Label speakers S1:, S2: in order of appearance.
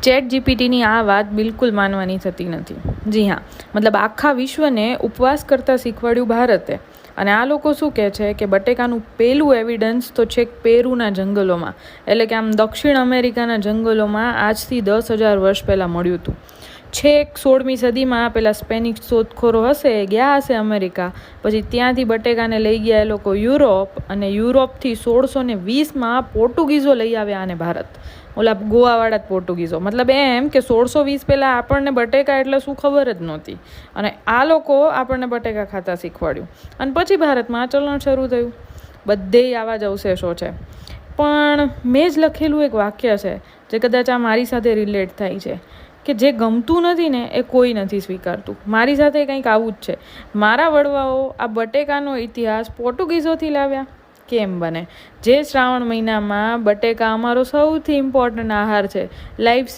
S1: Chat જીપીટીની આ વાત બિલકુલ માનવાની થતી નથી. જી હા, મતલબ આખા વિશ્વને ઉપવાસ કરતાં શીખવાડ્યું ભારતે. અને આ લોકો શું કહે છે કે બટેકાનું પહેલું એવિડન્સ તો છેક પેરુના જંગલોમાં, એટલે કે આમ દક્ષિણ અમેરિકાના જંગલોમાં આજથી 10,000 વર્ષ પહેલાં મળ્યું હતું. છેક 16મી સદીમાં પેલા સ્પેનિશ શોધખોરો હશે ગયા હશે અમેરિકા, પછી ત્યાંથી બટેકાને લઈ ગયા એ લોકો યુરોપ, અને યુરોપથી 1620માં પોર્ટુગીઝો લઈ આવ્યા આને ભારત. ઓલા ગોવાવાળા જ પોર્ટુગીઝો. મતલબ એમ કે 1620 પહેલાં આપણને બટેકા એટલે શું ખબર જ નહોતી, અને આ લોકો આપણને બટેકા ખાતા શીખવાડ્યું. અને પછી ભારતમાં આ ચલણ શરૂ થયું. બધેય આવા જ અવશેષો છે. પણ મેં જ લખેલું એક વાક્ય છે જે કદાચ આ મારી સાથે રિલેટ થાય છે, કે જે ગમતું નથી ને એ કોઈ નથી સ્વીકારતું. મારી સાથે કંઈક આવું જ છે. મારા વડવાઓ આ બટેકાનો ઇતિહાસ પોર્ટુગીઝોથી લાવ્યા કેમ બને? જે શ્રાવણ મહિનામાં બટેકા અમારો સૌથી ઇમ્પોર્ટન્ટ આહાર છે, લાઈફ